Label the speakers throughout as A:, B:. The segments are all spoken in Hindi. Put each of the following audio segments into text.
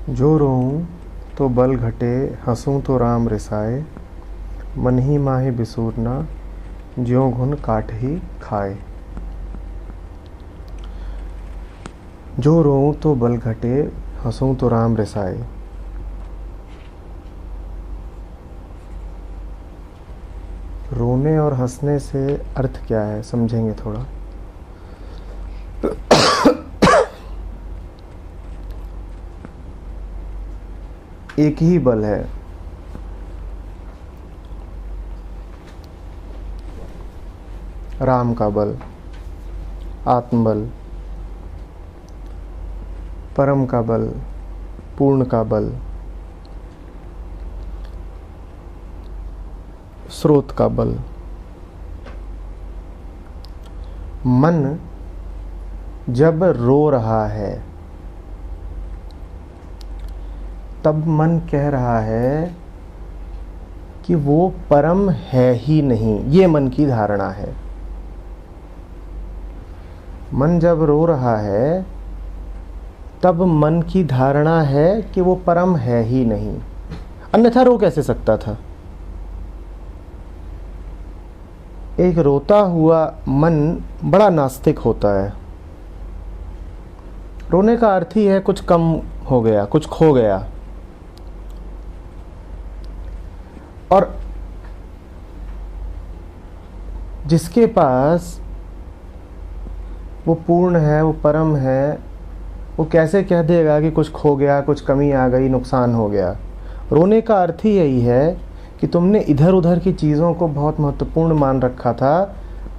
A: जो रोऊं तो बल घटे, हंसूं तो राम रिसाए। मन ही माहे बिसूरना, ज्यों घुन काट ही खाए। जो रोऊं तो बल घटे, हंसूं तो राम रिसाए। रोने और हंसने से अर्थ क्या है, समझेंगे थोड़ा। एक ही बल है, राम का बल, आत्मबल, परम का बल, पूर्ण का बल, स्रोत का बल। मन जब रो रहा है तब मन कह रहा है कि वो परम है ही नहीं, ये मन की धारणा है। मन जब रो रहा है तब मन की धारणा है कि वो परम है ही नहीं, अन्यथा रो कैसे सकता था। एक रोता हुआ मन बड़ा नास्तिक होता है। रोने का अर्थ ही है कुछ कम हो गया, कुछ खो गया। और जिसके पास वो पूर्ण है, वो परम है, वो कैसे कह देगा कि कुछ खो गया, कुछ कमी आ गई, नुकसान हो गया। रोने का अर्थ ही यही है कि तुमने इधर उधर की चीज़ों को बहुत महत्वपूर्ण मान रखा था,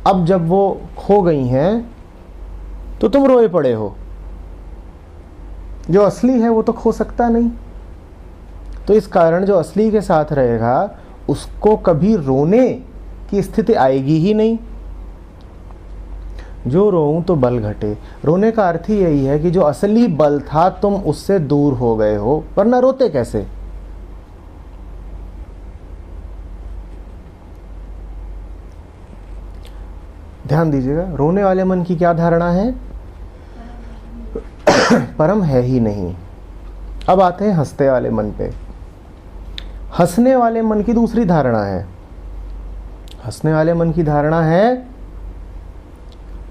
A: अब जब वो खो गई हैं तो तुम रोए पड़े हो। जो असली है वो तो खो सकता नहीं, तो इस कारण जो असली के साथ रहेगा उसको कभी रोने की स्थिति आएगी ही नहीं। जो रोऊं तो बल घटे, रोने का अर्थ ही यही है कि जो असली बल था तुम उससे दूर हो गए हो, वरना रोते कैसे। ध्यान दीजिएगा, रोने वाले मन की क्या धारणा है? परम है ही नहीं। अब आते हैं हंसते वाले मन पे। हंसने वाले मन की दूसरी धारणा है। हंसने वाले मन की धारणा है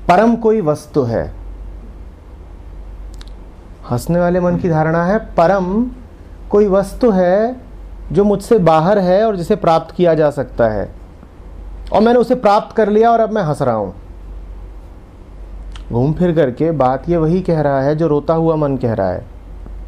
A: परम कोई वस्तु है। हंसने वाले मन की धारणा है परम कोई वस्तु है जो मुझसे बाहर है और जिसे प्राप्त किया जा सकता है, और मैंने उसे प्राप्त कर लिया और अब मैं हंस रहा हूं। घूम फिर करके बात ये वही कह रहा है जो रोता हुआ मन कह रहा है।